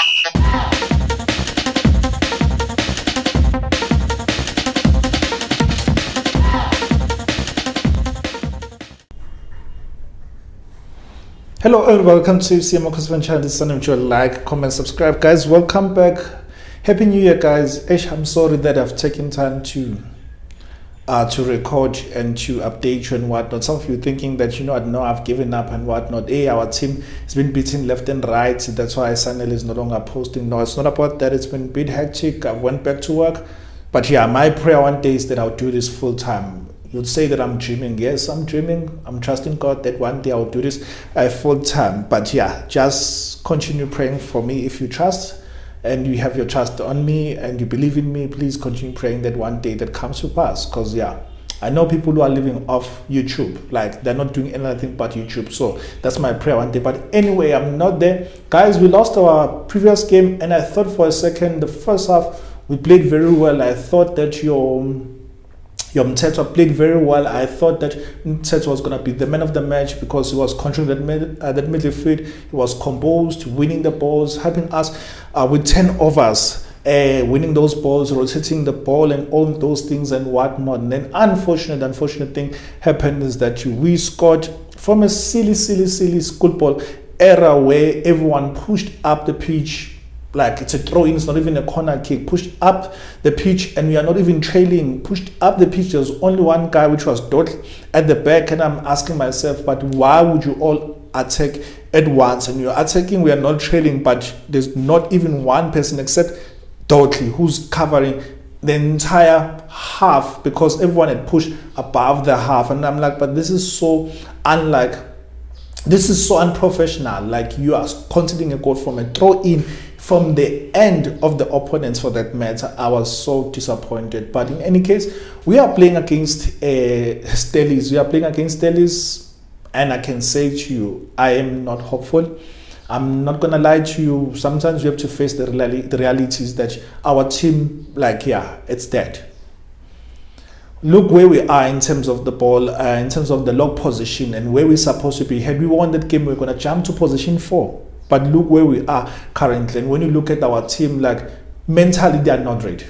Hello and welcome to Amakhosi channel. This is your like, comment, subscribe, guys. Welcome back. Happy New Year, guys. I'm sorry that I've taken time to record and to update you and whatnot. Some of you thinking that no, I've given up and whatnot. Hey, our team has been beaten left and right. That's why channel is no longer posting. No, it's not about that. It's been a bit hectic. I went back to work, but yeah, my prayer one day is that I'll do this full time. You'd say that I'm dreaming. Yes, I'm dreaming. I'm trusting God that one day I'll do this full time. But yeah, just continue praying for me. If you trust and you have your trust on me and you believe in me, please continue praying that one day that comes to pass. Because yeah, I know people who are living off YouTube, like they're not doing anything but YouTube. So that's my prayer one day. But anyway, I'm not there. Guys, we lost our previous game and I thought for a second, the first half, we played very well. I thought that your Mtetwa played very well. I thought that Mtetwa was going to be the man of the match because he was controlling that midfield. He was composed, winning the balls, helping us with 10 overs, winning those balls, rotating the ball and all those things and whatnot. And then unfortunate thing happened is that we scored from a silly school ball era where everyone pushed up the pitch. Like it's a throw in, it's not even a corner kick. Pushed up the pitch and we are not even trailing. Pushed up the pitch, there's only one guy, which was Dot at the back. And I'm asking myself, but why would you all attack at once? And you're attacking, we are not trailing, but there's not even one person except Dotley who's covering the entire half because everyone had pushed above the half. And I'm like, but this is so unprofessional. Like you are conceding a goal from a throw in from the end of the opponents for that matter. I was so disappointed. But in any case, we are playing against Stellis. We are playing against Stellis, and I can say to you, I am not hopeful. I'm not gonna lie to you. Sometimes we have to face the realities that our team, it's dead. Look where we are in terms of the ball, in terms of the lock position and where we're supposed to be. Had we won that game, we're going to jump to position 4. But look where we are currently. And when you look at our team, mentally, they are not ready.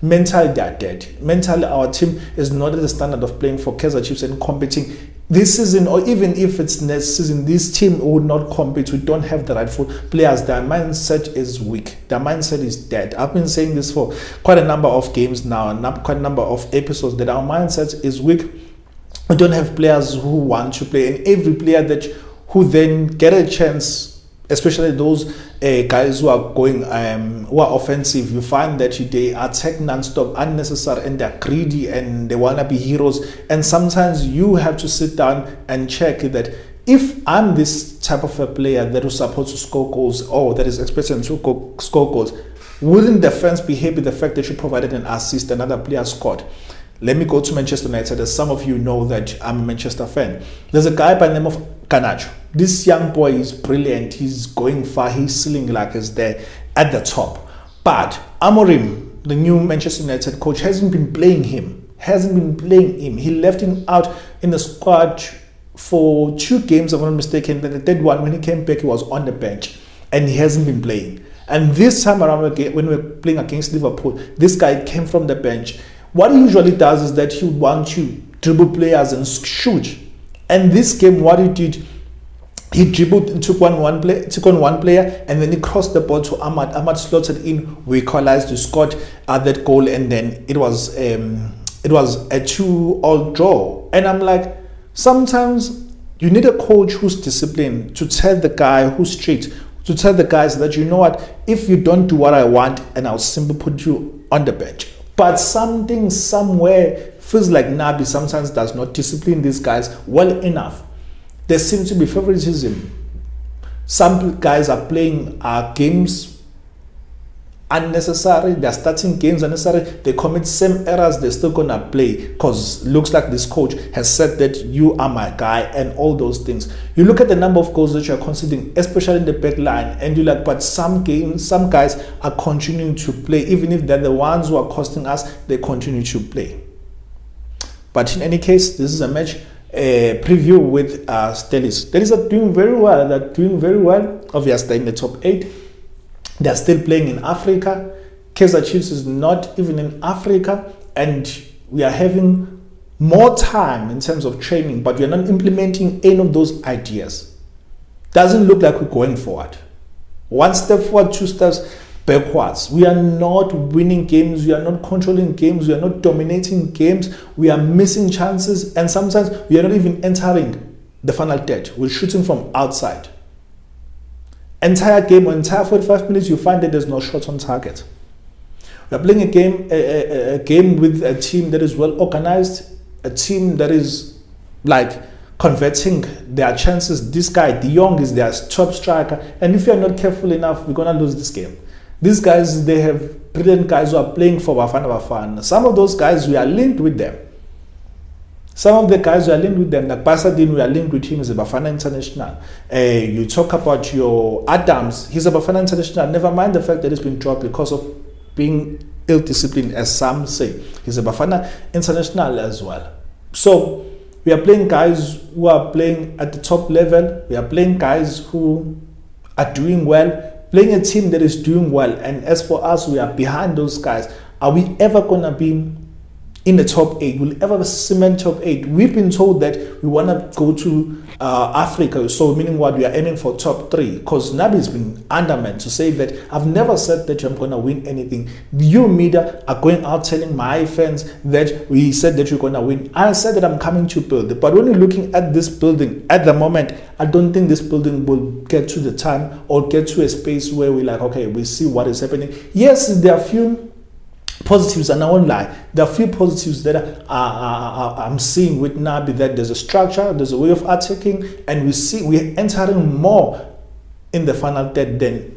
Mentally, they are dead. Mentally, our team is not at the standard of playing for Kaizer Chiefs and competing this season, or even if it's next season, this team will not compete. We don't have the rightful players. Their mindset is weak. Their mindset is dead. I've been saying this for quite a number of games now, and quite a number of episodes, that our mindset is weak. We don't have players who want to play, and every player who then get a chance, especially those guys who are going who are offensive, you find that they attack non-stop, unnecessary, and they're greedy and they want to be heroes. And sometimes you have to sit down and check that if I'm this type of a player that was supposed to score goals or that is expected to score goals, wouldn't the fans be happy the fact that you provided an assist, another player scored? Let me go to Manchester United. As some of you know that I'm a Manchester fan. There's a guy by the name of Garnacho. This young boy is brilliant. He's going far. His ceiling is there at the top. But Amorim, the new Manchester United coach, hasn't been playing him. He left him out in the squad for 2 games, if I'm not mistaken. Then the third one, when he came back, he was on the bench. And he hasn't been playing. And this time around, when we're playing against Liverpool, this guy came from the bench. What he usually does is that he would want to dribble players and shoot. And this game, what he did, he dribbled and took on one player, and then he crossed the ball to Ahmad. Ahmad slotted in. We equalized, we scored that goal, and then it was a 2-2 draw. And I'm like, sometimes you need a coach who's disciplined to tell the guy who's strict, to tell the guys that, you know what, if you don't do what I want, and I'll simply put you on the bench. But something somewhere feels like Nabi sometimes does not discipline these guys well enough. There seems to be favoritism. Some guys are playing games unnecessary. They're starting games unnecessary. They commit same errors. They're still going to play because looks like this coach has said that you are my guy and all those things. You look at the number of goals that you're conceding, especially in the back line, and you're like, but some guys are continuing to play. Even if they're the ones who are costing us, they continue to play. But in any case, this is a match preview with Stellis. Stellis are doing very well. They're doing very well. Obviously, in the top 8. They're still playing in Africa. Kaizer Chiefs is not even in Africa, and we are having more time in terms of training, but we're not implementing any of those ideas. Doesn't look like we're going forward. One step forward, two steps backwards. We are not winning games, we are not controlling games, we are not dominating games, we are missing chances, and sometimes we are not even entering the final third. We're shooting from outside. Entire game or entire 45 minutes, you find that there's no shots on target. We are playing a game with a team that is well organized, a team that is like converting their chances. This guy, De Jong, is their top striker, and if you're not careful enough, we're gonna lose this game. These guys, they have brilliant guys who are playing for Bafana. Some of those guys, we are linked with them. Some of the guys we are linked with them, like Basadin, we are linked with him as a Bafana international. You talk about your Adams, he's a Bafana international. Never mind the fact that he's been dropped because of being ill-disciplined, as some say. He's a Bafana international as well. So we are playing guys who are playing at the top level. We are playing guys who are doing well, playing a team that is doing well. And as for us, we are behind those guys. Are we ever going to be in the top 8? Will ever cement top 8? We've been told that we want to go to Africa, so meaning what? We are aiming for top 3, because Nabi's been undermined to say that I've never said that I'm going to win anything. You media are going out telling my fans that we said that you're going to win. I said that I'm coming to build it, but when you're looking at this building at the moment, I don't think this building will get to the time or get to a space where we're like, okay, we see what is happening. Yes, there are few positives, and I won't lie, there are few positives that I'm seeing with Nabi, that there's a structure, there's a way of attacking, and we're entering more in the final third than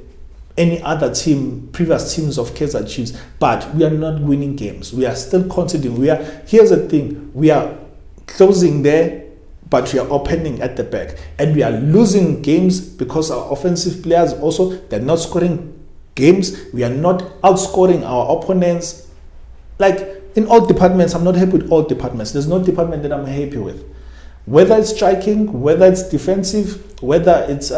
any other team, previous teams of Kaizer Chiefs. But we are not winning games. We are still conceding. Here's the thing, we are closing there, but we are opening at the back, and we are losing games because our offensive players also, they're not scoring games. We are not outscoring our opponents. Like in all departments, I'm not happy with all departments. There's no department that I'm happy with. Whether it's striking, whether it's defensive, whether it's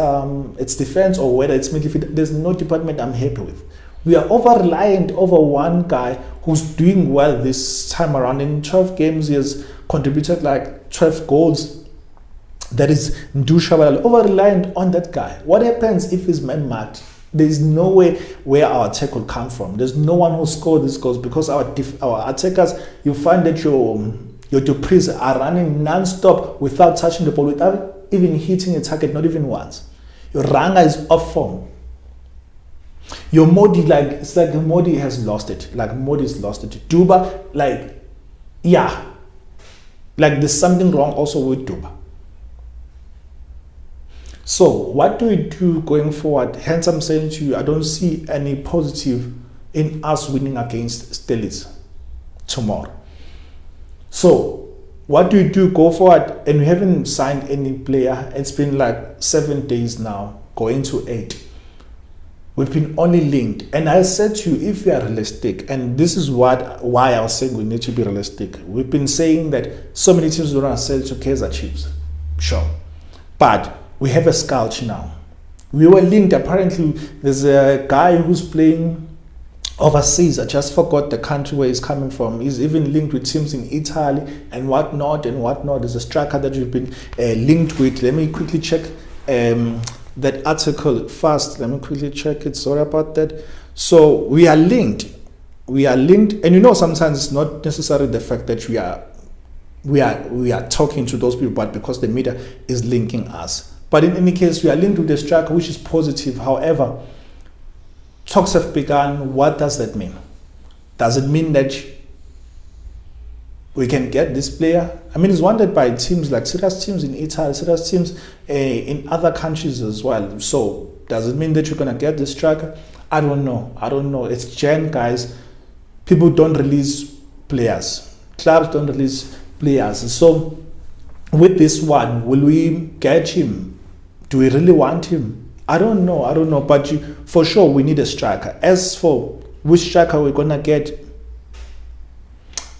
defense, or whether it's midfield, there's no department I'm happy with. We are over-reliant over one guy who's doing well this time around. In 12 games, he has contributed like 12 goals. That is Ndusha, over-reliant on that guy. What happens if he's man-marked? There's no way where our attack will come from. There's no one who scored these goals, because our attackers, you find that your Duprees are running non-stop without touching the ball, without even hitting a target, not even once. Your Ranga is off form. Your Modi, it's like Modi has lost it. Like Modi's lost it. Duba, there's something wrong also with Duba. So what do we do going forward? Hence I'm saying to you, I don't see any positive in us winning against Stellis tomorrow. So what do we do go forward? And we haven't signed any player. It's been like 7 days now, going to 8. We've been only linked. And I said to you, if we are realistic, and this is why I was saying we need to be realistic. We've been saying that so many teams don't want to sell to Kaizer Chiefs. Sure. But we have a scout now. We were linked. Apparently, there's a guy who's playing overseas. I just forgot the country where he's coming from. He's even linked with teams in Italy and whatnot. There's a striker that we've been linked with. Let me quickly check that article fast. Let me quickly check it. Sorry about that. So we are linked. And sometimes it's not necessarily the fact that we are talking to those people, but because the media is linking us. But in any case, we are linked with the striker, which is positive. However, talks have begun. What does that mean? Does it mean that we can get this player? I mean, it's wanted by teams like serious teams in Italy, serious teams in other countries as well. So does it mean that you're going to get this striker? I don't know. It's Jan, guys. People don't release players. Clubs don't release players. So with this one, will we get him? Do we really want him? I don't know. But for sure, we need a striker. As for which striker we're going to get,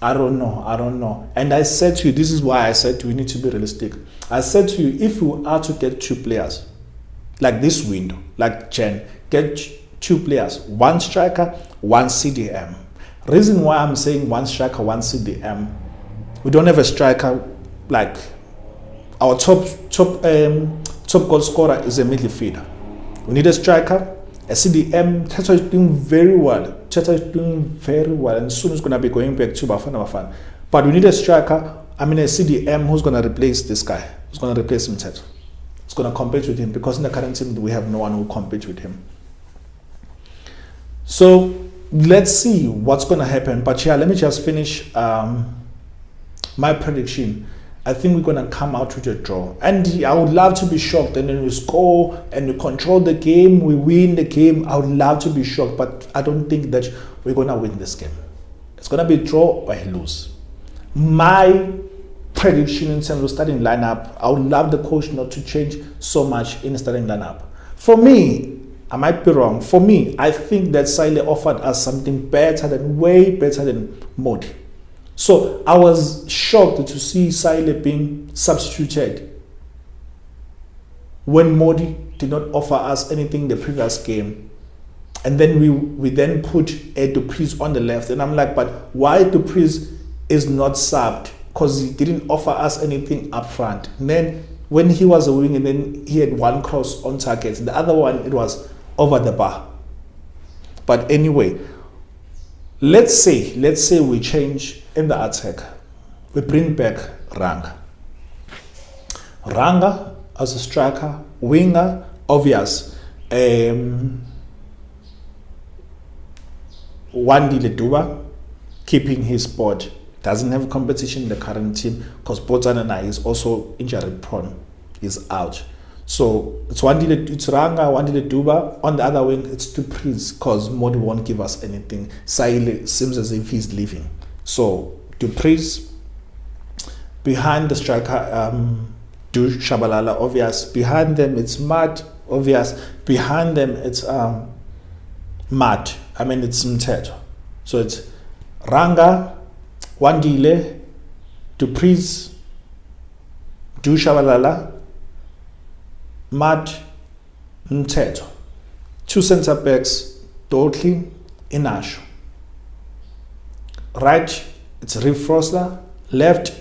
I don't know. And I said to you, this is why I said we need to be realistic. I said to you, if we are to get 2 players, like this window, like Jen, get 2 players, 1 striker, 1 CDM. Reason why I'm saying 1 striker, 1 CDM, we don't have a striker. Like our top goal scorer is a midfielder. We need a striker, a CDM. Teta is doing very well. And soon is going to be going back to Bafana. But we need a striker, a CDM who's going to replace this guy, who's going to replace him. Who's going to compete with him, because in the current team we have no one who competes with him. So let's see what's going to happen. But yeah, let me just finish my prediction. I think we're going to come out with a draw. And I would love to be shocked. And then we score and we control the game. We win the game. I would love to be shocked. But I don't think that we're going to win this game. It's going to be a draw or a lose. My prediction in terms of starting lineup, I would love the coach not to change so much in the starting lineup. For me, I might be wrong. For me, I think that Sile offered us something better way better than Modi. So I was shocked to see Sile being substituted when Modi did not offer us anything the previous game. And then we then put Dupreez on the left. And I'm like, but why Dupreez is not subbed? Because he didn't offer us anything up front. And then when he was a wing, and then he had 1 cross on target. The other one, it was over the bar. But anyway, let's say we change in the attack. We bring back Ranga. Ranga as a striker, winger, obvious. Wandile Duba keeping his spot. Doesn't have competition in the current team because Botanana is also injury prone. He's out. So it's Ranga, Wandile Duba. On the other wing, it's Dupreez because Modi won't give us anything. Saile seems as if he's leaving. So Dupreez. Behind the striker, Du Shabalala, obvious. Behind them, it's Mad, obvious. Behind them, it's Mad. It's Mteto. So it's Ranga, Wandile, Dupreez, Du Shabalala, Mad, Mteto. 2 centre backs, Dotli, Inasho. Right, it's Rick Froster. Left,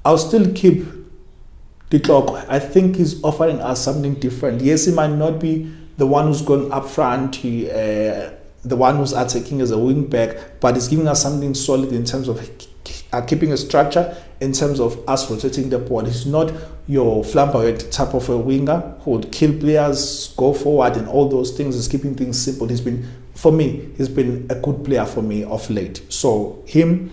I'll still keep the clock. I think he's offering us something different. Yes, he might not be the one who's going up front, the one who's attacking as a wing back, but he's giving us something solid in terms of keeping a structure, in terms of us rotating the ball. He's not your flamboyant type of a winger who would kill players, go forward and all those things. He's keeping things simple. He's been a good player for me of late. So him,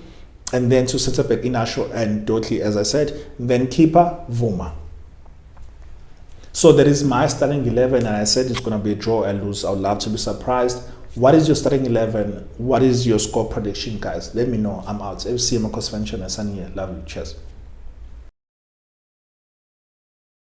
and then to set up at Inasho and Dotli, as I said, then keeper Vuma. So that is my starting 11, and I said it's going to be a draw and lose. I would love to be surprised. What is your starting 11? What is your score prediction, guys? Let me know. I'm out. FC Amakhosi here. Love you. Cheers.